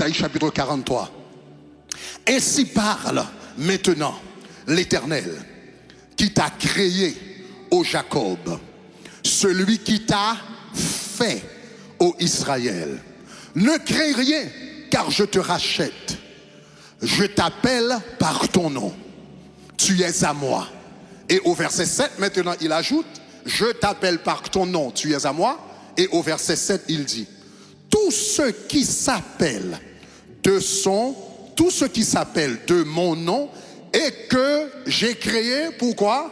Ésaïe chapitre 43. Ainsi parle maintenant l'Éternel qui t'a créé, ô Jacob, celui qui t'a fait, ô Israël. Ne crains rien, car je te rachète. Je t'appelle par ton nom. Tu es à moi. Et au verset 7, maintenant, il ajoute, je t'appelle par ton nom, tu es à moi. Et au verset 7, il dit, tout ce qui s'appelle de mon nom et que j'ai créé, pourquoi?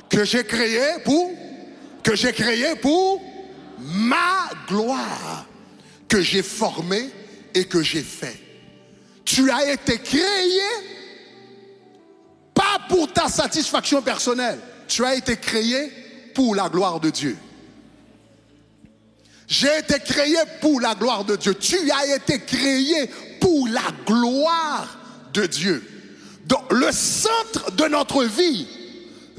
Que j'ai créé pour ma gloire, que j'ai formé et que j'ai fait. Tu as été créé pas pour ta satisfaction personnelle, tu as été créé pour la gloire de Dieu. J'ai été créé pour la gloire de Dieu. Tu as été créé pour la gloire de Dieu. Donc le centre de notre vie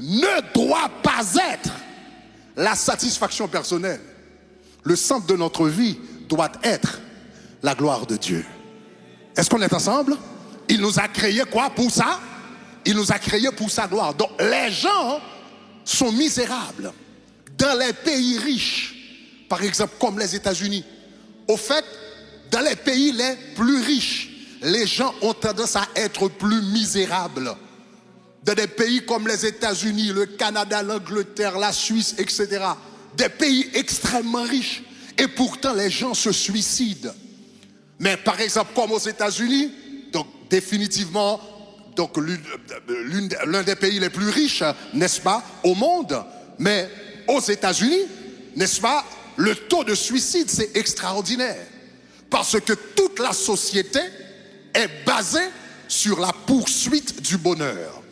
ne doit pas être la satisfaction personnelle. Le centre de notre vie doit être la gloire de Dieu. Est-ce qu'on est ensemble? Il nous a créés quoi pour ça? Il nous a créés pour sa gloire. Donc les gens sont misérables dans les pays riches, par exemple comme les États-Unis. Au fait, dans les pays les plus riches, les gens ont tendance à être plus misérables. Dans des pays comme les États-Unis, le Canada, l'Angleterre, la Suisse, etc. Des pays extrêmement riches. Et pourtant, les gens se suicident. Mais par exemple, comme aux États-Unis, donc définitivement, donc l'un des pays les plus riches, n'est-ce pas, au monde. Mais aux États-Unis, n'est-ce pas, le taux de suicide, c'est extraordinaire. Parce que toute la société est basée sur la poursuite du bonheur.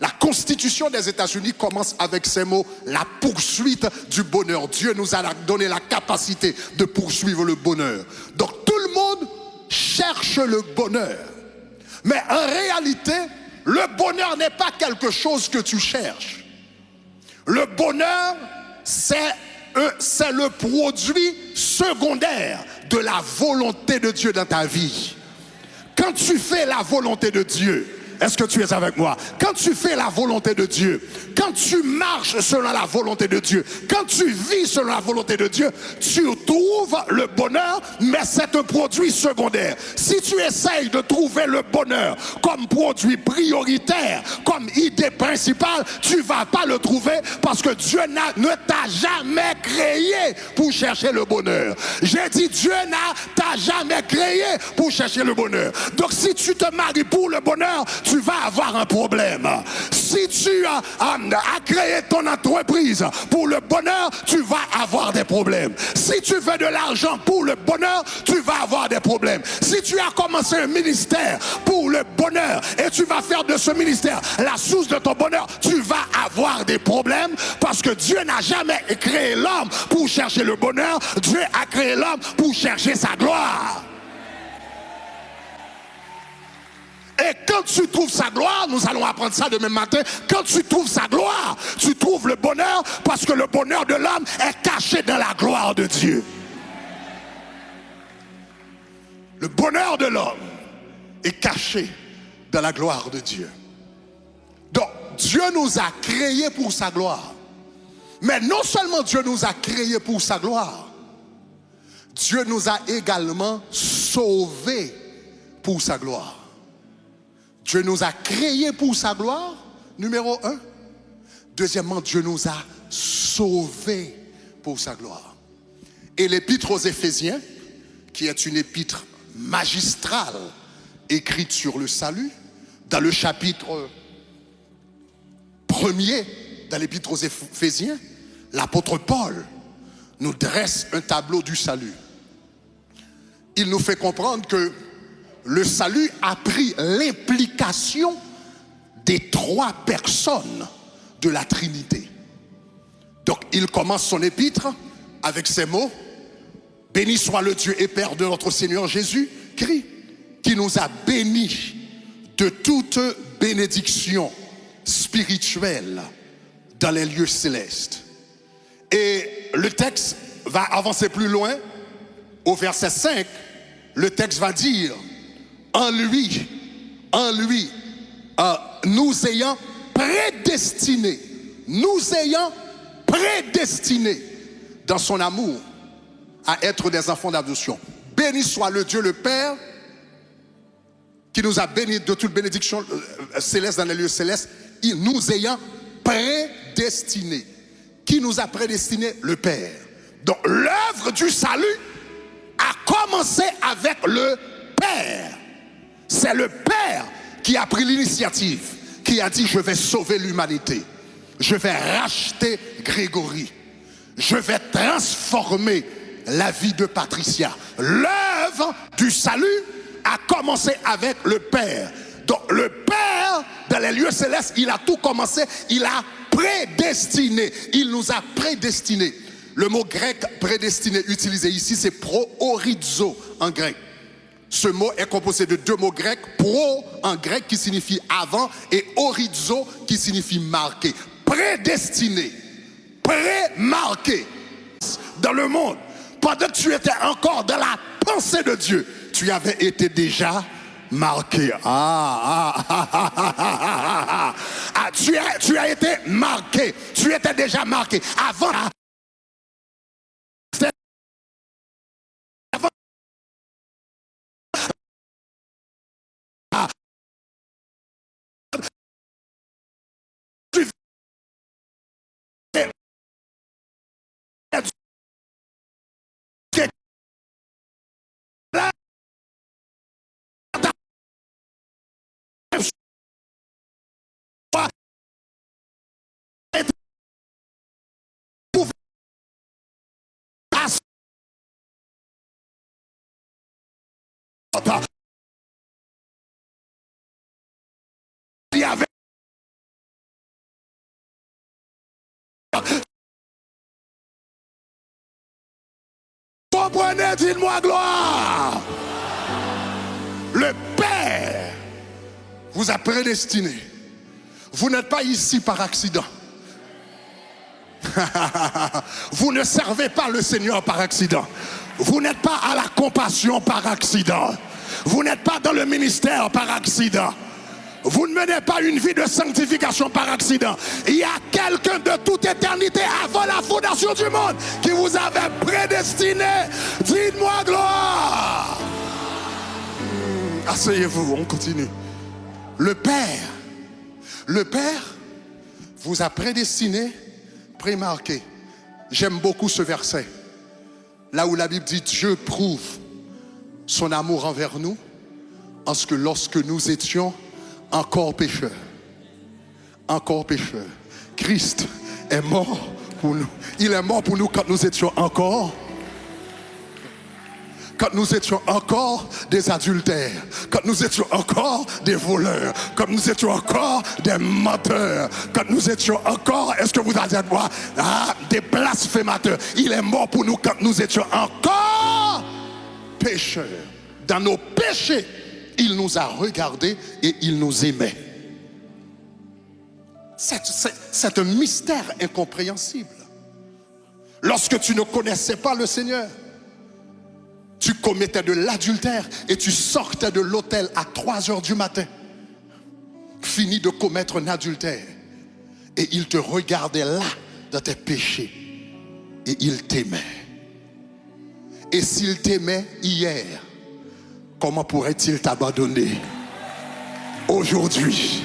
La Constitution des États-Unis commence avec ces mots, la poursuite du bonheur. Dieu nous a donné la capacité de poursuivre le bonheur. Donc tout le monde cherche le bonheur. Mais en réalité, le bonheur n'est pas quelque chose que tu cherches. Le bonheur, c'est le produit secondaire de la volonté de Dieu dans ta vie. Quand tu fais la volonté de Dieu, est-ce que tu es avec moi? Quand tu fais la volonté de Dieu, quand tu marches selon la volonté de Dieu, quand tu vis selon la volonté de Dieu, tu trouves le bonheur, mais c'est un produit secondaire. Si tu essayes de trouver le bonheur comme produit prioritaire, comme idée principale, tu ne vas pas le trouver parce que Dieu ne t'a jamais créé pour chercher le bonheur. J'ai dit Dieu t'a jamais créé pour chercher le bonheur. Donc si tu te maries pour le bonheur, tu vas avoir un problème. Si tu as créé ton entreprise pour le bonheur, tu vas avoir des problèmes. Si tu veux de l'argent pour le bonheur, tu vas avoir des problèmes. Si tu as commencé un ministère pour le bonheur et tu vas faire de ce ministère la source de ton bonheur, tu vas avoir des problèmes parce que Dieu n'a jamais créé l'homme pour chercher le bonheur. Dieu a créé l'homme pour chercher sa gloire. Et quand tu trouves sa gloire, nous allons apprendre ça demain matin, quand tu trouves sa gloire, tu trouves le bonheur parce que le bonheur de l'homme est caché dans la gloire de Dieu. Le bonheur de l'homme est caché dans la gloire de Dieu. Donc Dieu nous a créés pour sa gloire. Mais non seulement Dieu nous a créés pour sa gloire, Dieu nous a également sauvés pour sa gloire. Dieu nous a créés pour sa gloire, numéro 1. Deuxièmement, Dieu nous a sauvés pour sa gloire. Et l'épître aux Éphésiens, qui est une épître magistrale écrite sur le salut, dans le chapitre 1er, dans l'épître aux Éphésiens, l'apôtre Paul nous dresse un tableau du salut. Il nous fait comprendre que le salut a pris l'implication des 3 personnes de la Trinité. Donc il commence son épître avec ces mots: béni soit le Dieu et Père de notre Seigneur Jésus-Christ, qui nous a bénis de toute bénédiction spirituelle dans les lieux célestes. Et le texte va avancer plus loin au verset 5 le texte va dire, en lui, nous ayant prédestinés dans son amour à être des enfants d'adoption. Béni soit le Dieu le Père qui nous a bénis de toute bénédiction céleste dans les lieux célestes, nous ayant prédestinés. Qui nous a prédestinés? Le Père. Donc l'œuvre du salut a commencé avec le Père. C'est le Père qui a pris l'initiative, qui a dit: je vais sauver l'humanité, je vais racheter Grégory, je vais transformer la vie de Patricia. L'œuvre du salut a commencé avec le Père. Donc le Père, dans les lieux célestes, il a tout commencé, il a prédestiné, il nous a prédestinés. Le mot grec prédestiné utilisé ici, c'est proorizo en grec. Ce mot est composé de deux mots grecs, pro en grec qui signifie avant et orizo qui signifie marqué. Prédestiné, pré-marqué dans le monde. Pendant que tu étais encore dans la pensée de Dieu, tu avais été déjà marqué. Tu as été marqué. Tu étais déjà marqué. Avant il y avait comprenez, dites-moi gloire. Le Père vous a prédestiné. Vous n'êtes pas ici par accident. Vous ne servez pas le Seigneur par accident. Vous n'êtes pas à la compassion par accident. Vous n'êtes pas dans le ministère par accident. Vous ne menez pas une vie de sanctification par accident. Il y a quelqu'un de toute éternité avant la fondation du monde qui vous avait prédestiné. Dites-moi gloire. Asseyez-vous, on continue. Le Père vous a prédestiné, prémarqué. J'aime beaucoup ce verset. Là où la Bible dit: Dieu prouve son amour envers nous en ce que lorsque nous étions encore pécheurs, Christ est mort pour nous. Il est mort pour nous quand nous étions encore des adultères, quand nous étions encore des voleurs, quand nous étions encore des menteurs, quand nous étions encore, est-ce que vous allez dire moi, des blasphémateurs. Il est mort pour nous quand nous étions encore pécheurs. Dans nos péchés, il nous a regardés et il nous aimait. C'est un mystère incompréhensible. Lorsque tu ne connaissais pas le Seigneur, tu commettais de l'adultère et tu sortais de l'autel à 3 heures du matin, fini de commettre un adultère, et il te regardait là dans tes péchés et il t'aimait. Et s'il t'aimait hier, comment pourrait-il t'abandonner aujourd'hui?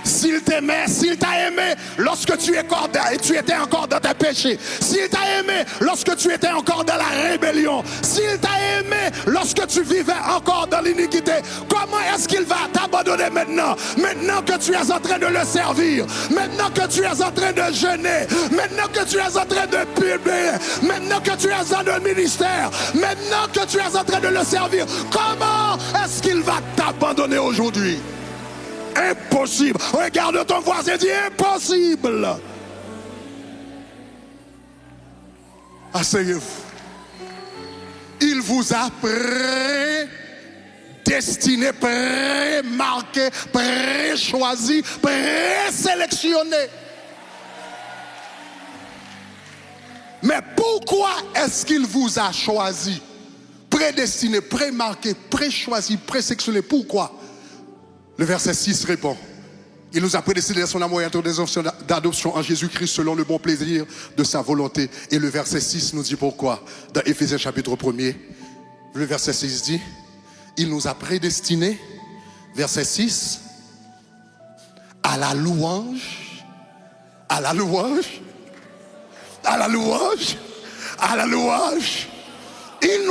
S'il t'aimait, s'il t'a aimé lorsque tu étais encore dans tes péchés, s'il t'a aimé lorsque tu étais encore dans la rébellion, s'il t'a aimé lorsque tu vivais encore dans l'iniquité, comment est-ce qu'il va t'abandonner maintenant? Maintenant que tu es en train de le servir, maintenant que tu es en train de jeûner, maintenant que tu es en train de publier, maintenant que tu es dans le ministère, maintenant que tu es en train de le servir, comment est-ce qu'il va t'abandonner aujourd'hui? Impossible. Regarde ton voisin et dis impossible. Asseyez-vous. Il vous a prédestiné, pré-marqué, pré-choisi, pré-sélectionné. Mais pourquoi est-ce qu'il vous a choisi, prédestiné, prémarqué, préchoisi, présélectionné. Pourquoi? Le verset 6 répond. Il nous a prédestinés à son amour et à des options d'adoption en Jésus-Christ selon le bon plaisir de sa volonté. Et le verset 6 nous dit pourquoi. Dans Éphésiens chapitre 1er, le verset 6 dit, il nous a prédestinés, verset 6, à la louange, à la louange, à la louange, à la louange. Il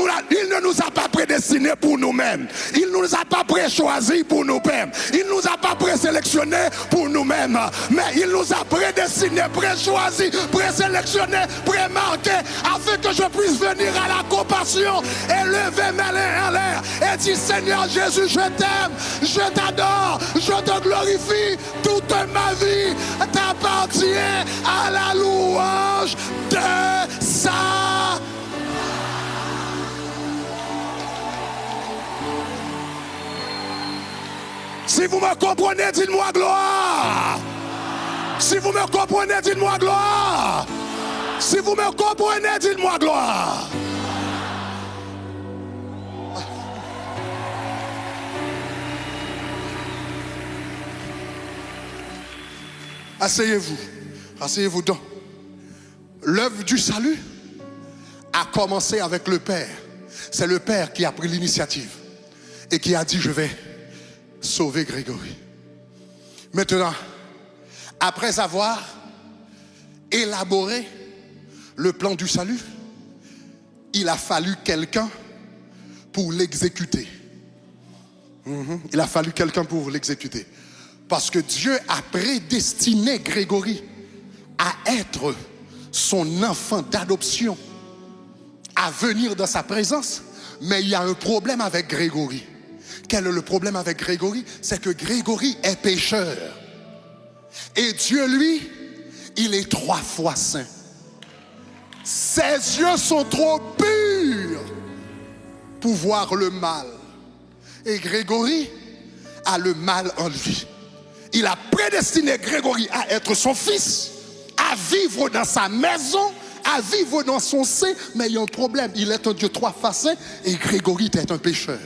ne nous a pas prédestinés pour nous-mêmes. Il ne nous a pas préchoisis pour nous-mêmes. Il ne nous a pas présélectionnés pour nous-mêmes. Mais il nous a prédestinés, préchoisis, présélectionnés, prémarqués, afin que je puisse venir à la compassion et lever mes mains en l'air et dire, Seigneur Jésus, je t'aime, je t'adore, je te glorifie. Toute ma vie t'appartient à la louange de sa. Si vous me comprenez, dites-moi gloire. Si vous me comprenez, dites-moi gloire. Si vous me comprenez, dites-moi gloire. Asseyez-vous. Asseyez-vous donc. L'œuvre du salut a commencé avec le Père. C'est le Père qui a pris l'initiative et qui a dit, je vais sauver Grégory. Maintenant, après avoir élaboré le plan du salut, il a fallu quelqu'un pour l'exécuter. Il a fallu quelqu'un pour l'exécuter. Parce que Dieu a prédestiné Grégory à être son enfant d'adoption, à venir dans sa présence. Mais il y a un problème avec Grégory. Quel est le problème avec Grégory? C'est que Grégory est pécheur. Et Dieu, lui, il est 3 fois saint. Ses yeux sont trop purs pour voir le mal. Et Grégory a le mal en lui. Il a prédestiné Grégory à être son fils, à vivre dans sa maison, à vivre dans son sein. Mais il y a un problème. Il est un Dieu 3 fois saint et Grégory est un pécheur.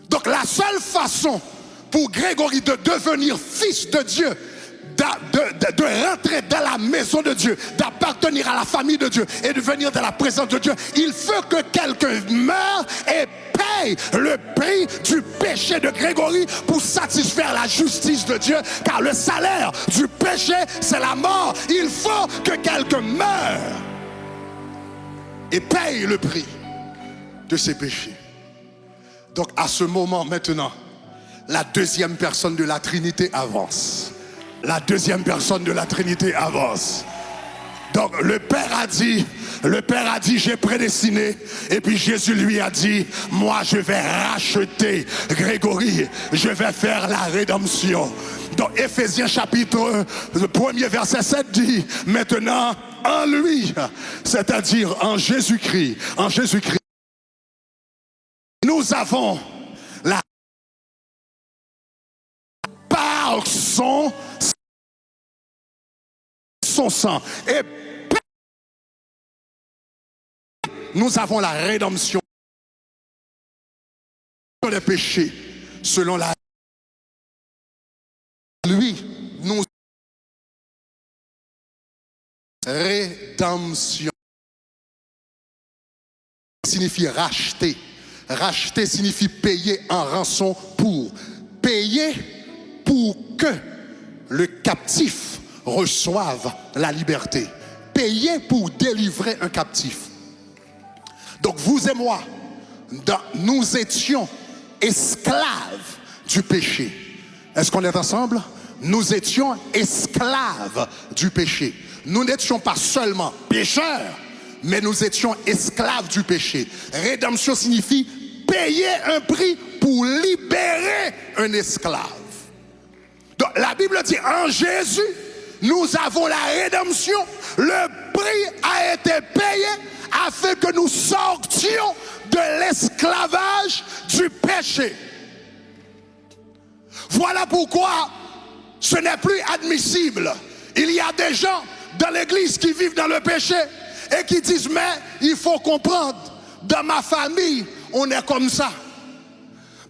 Donc la seule façon pour Grégory de devenir fils de Dieu, de rentrer dans la maison de Dieu, d'appartenir à la famille de Dieu et de venir dans la présence de Dieu, il faut que quelqu'un meure et paye le prix du péché de Grégory pour satisfaire la justice de Dieu, car le salaire du péché, c'est la mort. Il faut que quelqu'un meure et paye le prix de ses péchés. Donc à ce moment maintenant, la deuxième personne de la Trinité avance. La deuxième personne de la Trinité avance. Donc le Père a dit, j'ai prédestiné. Et puis Jésus lui a dit, moi je vais racheter Grégory. Je vais faire la rédemption. Donc Éphésiens chapitre 1, le premier verset 7 dit, maintenant en lui, c'est-à-dire en Jésus-Christ, nous avons la par son sang et nous avons la rédemption des péchés selon la lui nous rédemption signifie racheter. Racheter signifie payer en rançon pour. Payer pour que le captif reçoive la liberté. Payer pour délivrer un captif. Donc vous et moi, nous étions esclaves du péché. Est-ce qu'on est ensemble? Nous étions esclaves du péché. Nous n'étions pas seulement pécheurs, mais nous étions esclaves du péché. Rédemption signifie payer un prix pour libérer un esclave. Donc la Bible dit, en Jésus, nous avons la rédemption. Le prix a été payé afin que nous sortions de l'esclavage du péché. Voilà pourquoi ce n'est plus admissible. Il y a des gens dans l'église qui vivent dans le péché et qui disent, mais il faut comprendre, dans ma famille, on est comme ça.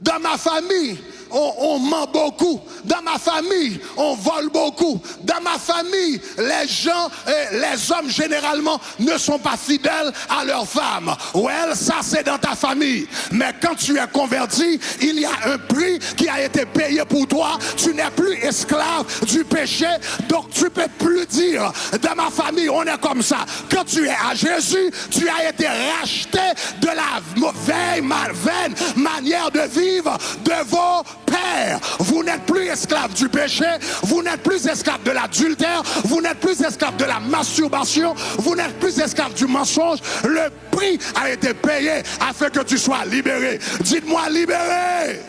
Dans ma famille, on ment beaucoup. Dans ma famille, on vole beaucoup. Dans ma famille, les gens, les hommes généralement ne sont pas fidèles à leurs femmes. Ouais, ça c'est dans ta famille. Mais quand tu es converti, il y a un prix qui a été payé pour toi. Tu n'es plus esclave du péché. Donc tu ne peux plus dire, dans ma famille, on est comme ça. Quand tu es à Jésus, tu as été racheté de la vaine manière de vivre de vos pères. Vous n'êtes plus esclave du péché, vous n'êtes plus esclave de l'adultère, vous n'êtes plus esclave de la masturbation, vous n'êtes plus esclave du mensonge. Le prix a été payé afin que tu sois libéré. Dites-moi libéré.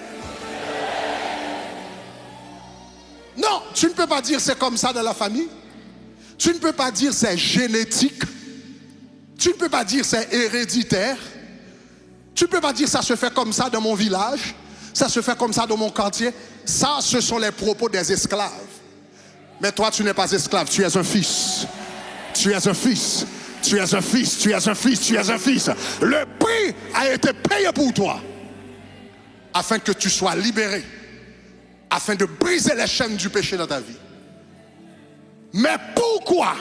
Non, tu ne peux pas dire c'est comme ça dans la famille. Tu ne peux pas dire c'est génétique. Tu ne peux pas dire c'est héréditaire. Tu ne peux pas dire ça se fait comme ça dans mon village. Ça se fait comme ça dans mon quartier. Ça, ce sont les propos des esclaves. Mais toi, tu n'es pas esclave, tu es un fils. Tu es un fils. Tu es un fils, tu es un fils, tu es un fils. Le prix a été payé pour toi. Afin que tu sois libéré. Afin de briser les chaînes du péché dans ta vie. Mais pourquoi?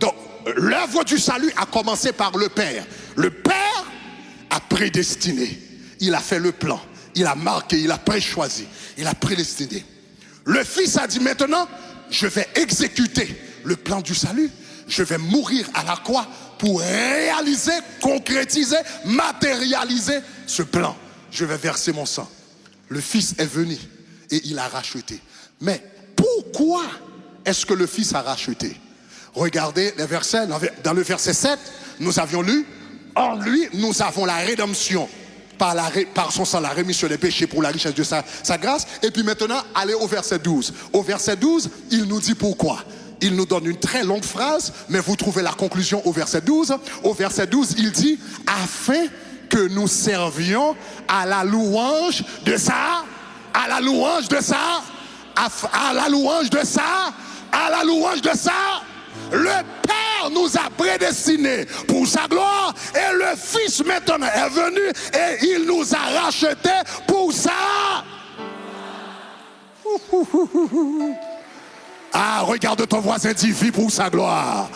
Donc, l'œuvre du salut a commencé par le Père. Le Père a prédestiné. Il a fait le plan. Il a marqué, il a préchoisi, il a prédestiné. Le Fils a dit maintenant, je vais exécuter le plan du salut. Je vais mourir à la croix pour réaliser, concrétiser, matérialiser ce plan. Je vais verser mon sang. Le Fils est venu et il a racheté. Mais pourquoi est-ce que le Fils a racheté? Regardez les versets. Dans le verset 7, nous avions lu, en lui, nous avons la rédemption. Par son sang, la rémission des péchés pour la richesse de sa grâce. Et puis maintenant, allez au verset 12. Au verset 12, il nous dit pourquoi. Il nous donne une très longue phrase, mais vous trouvez la conclusion au verset 12. Au verset 12, il dit, afin que nous servions à la louange de ça, à la louange de ça, à la louange de ça, à la louange de ça. Le Père nous a prédestinés pour sa gloire et le Fils maintenant est venu et il nous a rachetés pour ça. Ah, regarde ton voisin, dis vis pour sa gloire.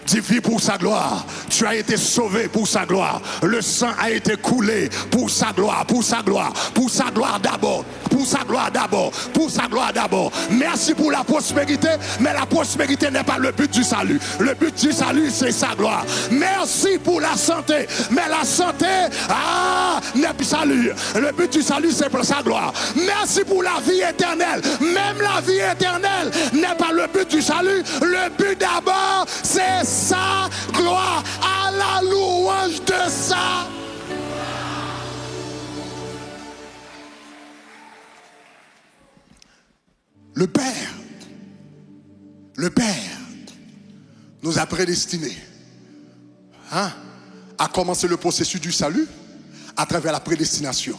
Dis vis pour sa gloire. Tu as été sauvé pour sa gloire. Le sang a été coulé pour sa gloire, pour sa gloire, pour sa gloire d'abord, pour sa gloire d'abord, pour sa gloire d'abord. Merci pour la prospérité, mais la prospérité n'est pas le but du salut. Le but du salut, c'est sa gloire. Merci pour la santé, mais la santé, n'est pas salut. Le but du salut, c'est pour sa gloire. Merci pour la vie éternelle. Même la vie éternelle n'est pas le but du salut. Le but d'abord, c'est sa gloire. À la louange de ça. Le Père nous a prédestinés à commencer le processus du salut à travers la prédestination.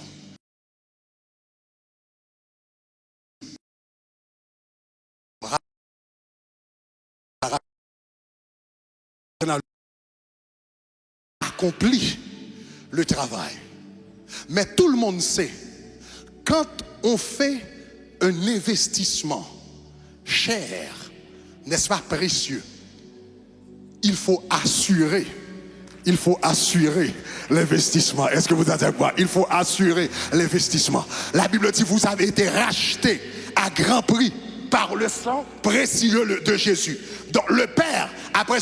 Accompli le travail. Mais tout le monde sait, quand on fait un investissement cher, n'est-ce pas précieux, il faut assurer l'investissement. Est-ce que vous êtes avec moi? Il faut assurer l'investissement. La Bible dit, vous avez été rachetés à grand prix par le sang précieux de Jésus. Donc le Père, après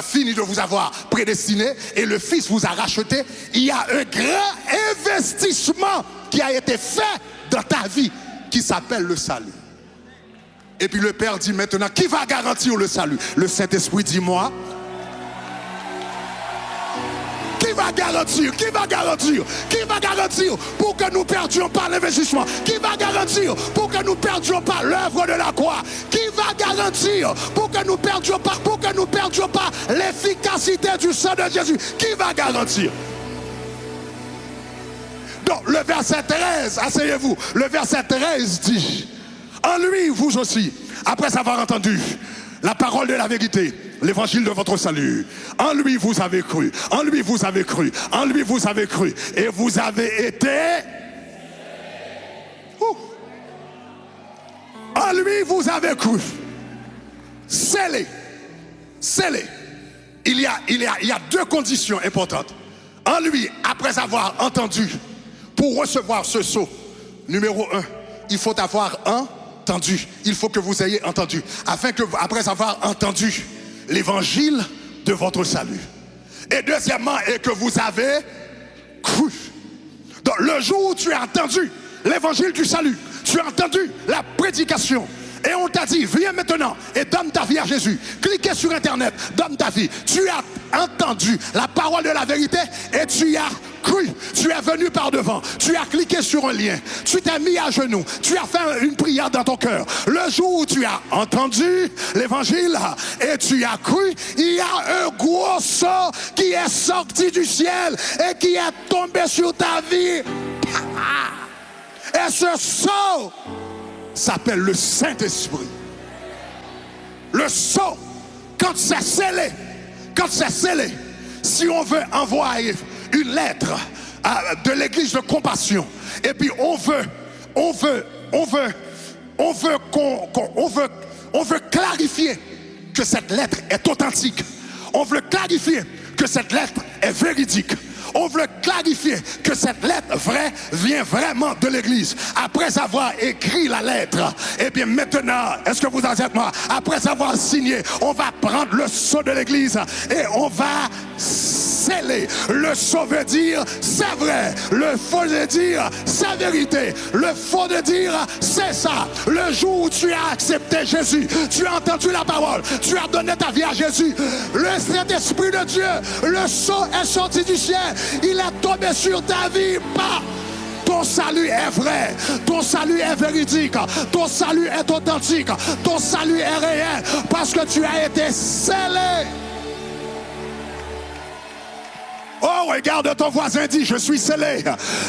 fini de vous avoir prédestiné et le Fils vous a racheté, il y a un grand investissement qui a été fait dans ta vie qui s'appelle le salut. Et puis le Père dit maintenant, qui va garantir le salut? Le Saint-Esprit dit moi. Qui va garantir? Qui va garantir? Qui va garantir pour que nous ne perdions pas l'investissement? Qui va garantir pour que nous ne perdions pas l'œuvre de la croix? Qui va garantir pour que nous ne perdions pas l'efficacité du sang de Jésus? Qui va garantir? Donc le verset 13, asseyez-vous, le verset 13 dit, en lui vous aussi, après avoir entendu la parole de la vérité, l'évangile de votre salut. En lui vous avez cru, en lui vous avez cru, en lui vous avez cru. Et vous avez été... En lui vous avez cru. Scellé. Scellé. Il y a deux conditions importantes. En lui, après avoir entendu, pour recevoir ce sceau, numéro 1, il faut avoir entendu. Il faut que vous ayez entendu. Afin que, après avoir entendu l'évangile de votre salut. Et deuxièmement, et que vous avez cru. Donc, le jour où tu as entendu l'évangile du salut, tu as entendu la prédication, et on t'a dit, viens maintenant et donne ta vie à Jésus. Cliquez sur Internet, donne ta vie. Tu as entendu la parole de la vérité et tu as cru. Tu es venu par devant. Tu as cliqué sur un lien. Tu t'es mis à genoux. Tu as fait une prière dans ton cœur. Le jour où tu as entendu l'évangile et tu as cru, il y a un gros sceau qui est sorti du ciel et qui est tombé sur ta vie. Et ce sceau s'appelle le Saint-Esprit. Le sceau, quand c'est scellé, si on veut envoyer une lettre de l'église de compassion, et puis on veut clarifier que cette lettre est authentique. On veut clarifier que cette lettre est véridique. On veut clarifier que cette lettre vraie vient vraiment de l'église. Après avoir écrit la lettre, et bien maintenant, est-ce que vous êtes avec moi? Après avoir signé, on va prendre le sceau de l'église et on va sceller. Le sceau veut dire c'est vrai. Le faux veut dire c'est vérité. Le faux veut dire c'est ça. Le jour où tu as accepté Jésus, tu as entendu la parole, tu as donné ta vie à Jésus, le Saint-Esprit de Dieu, le sceau est sorti du ciel. Il est tombé sur ta vie. Ton salut est vrai. Ton salut est véridique. Ton salut est authentique. Ton salut est réel. Parce que tu as été scellé. Oh, regarde ton voisin, dit, je suis scellé,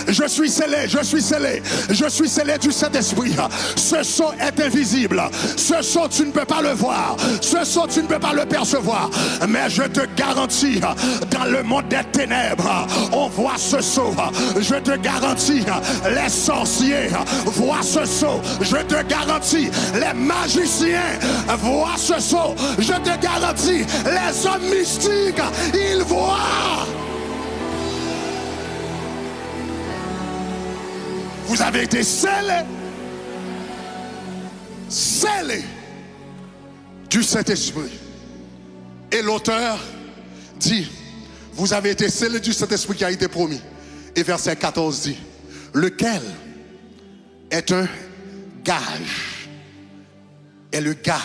je suis scellé, je suis scellé, je suis scellé du Saint-Esprit. Ce sceau est invisible, ce sceau tu ne peux pas le voir, ce sceau tu ne peux pas le percevoir, mais je te garantis, dans le monde des ténèbres, on voit ce sceau. Je te garantis, les sorciers voient ce sceau. Je te garantis, les magiciens voient ce sceau. Je te garantis, les hommes mystiques, ils voient. Vous avez été scellés du Saint-Esprit. Et l'auteur dit, vous avez été scellés du Saint-Esprit qui a été promis. Et verset 14 dit, lequel est un gage, est le gage,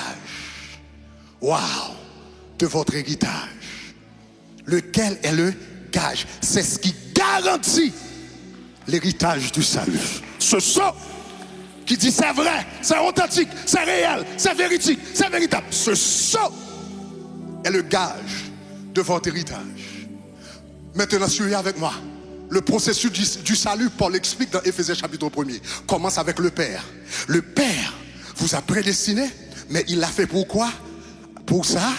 de votre héritage. Lequel est le gage? C'est ce qui garantit l'héritage du salut. Ce sceau qui dit c'est vrai, c'est authentique, c'est réel, c'est véridique, c'est véritable. Ce sceau est le gage de votre héritage. Maintenant, suivez avec moi. Le processus du salut, Paul explique dans Éphésiens chapitre 1er, commence avec le Père. Le Père vous a prédestiné, mais il l'a fait pourquoi? Pour sa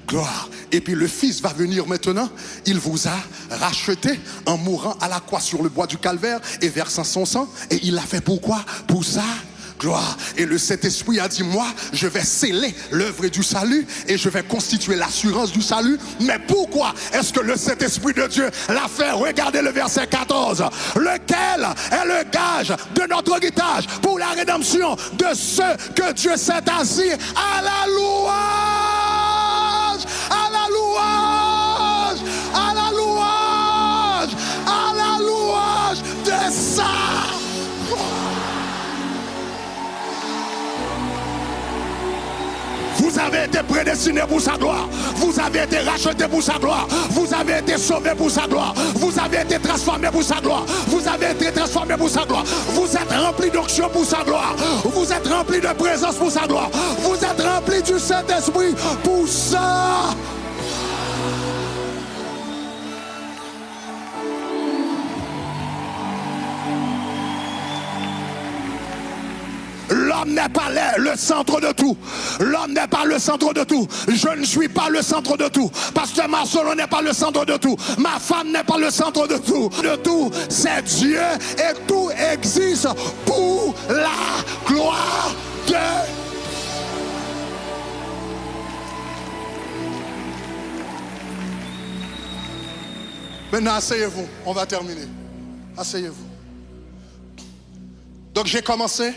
gloire. Et puis le Fils va venir maintenant, il vous a racheté en mourant à la croix sur le bois du calvaire et versant son sang. Et il l'a fait pourquoi? Pour sa gloire. Et le Saint-Esprit a dit, moi, je vais sceller l'œuvre du salut et je vais constituer l'assurance du salut. Mais pourquoi est-ce que le Saint-Esprit de Dieu l'a fait? Regardez le verset 14. Lequel est le gage de notre héritage pour la rédemption de ceux que Dieu s'est assis à la louange. À la louange, à la louange, à la louange de ça. Vous avez été prédestiné pour sa gloire. Vous avez été racheté pour sa gloire. Vous avez été sauvé pour sa gloire. Vous avez été transformé pour sa gloire. Vous avez été transformé pour sa gloire. Vous êtes rempli d'onction pour sa gloire. Vous êtes rempli de présence pour sa gloire. Vous êtes rempli du Saint-Esprit pour ça. L'homme n'est pas le centre de tout. L'homme n'est pas le centre de tout. Je ne suis pas le centre de tout. Pasteur Marcelo n'est pas le centre de tout. Ma femme n'est pas le centre de tout. De tout, c'est Dieu et tout existe pour la gloire de Dieu. Maintenant, asseyez-vous. On va terminer. Asseyez-vous. Donc, j'ai commencé.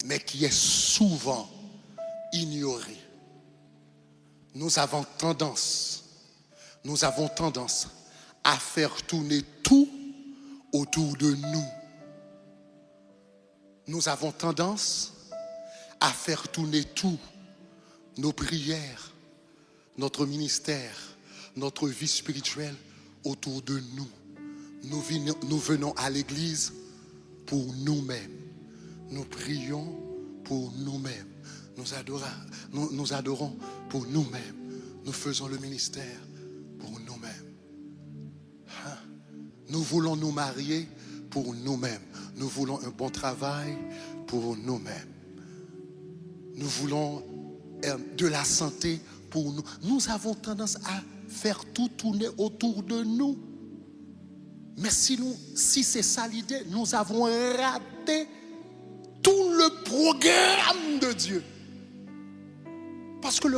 Mais qui est souvent ignoré. Nous avons tendance à faire tourner tout autour de nous. Nous avons tendance à faire tourner tout, nos prières, notre ministère, notre vie spirituelle autour de nous. Nous venons à l'église pour nous-mêmes. Nous prions pour nous-mêmes. Nous adorons pour nous-mêmes. Nous faisons le ministère pour nous-mêmes. Nous voulons nous marier pour nous-mêmes. Nous voulons un bon travail pour nous-mêmes. Nous voulons de la santé pour nous. Nous avons tendance à faire tout tourner autour de nous. Mais si c'est ça l'idée, nous avons raté tout le programme de Dieu. Parce que le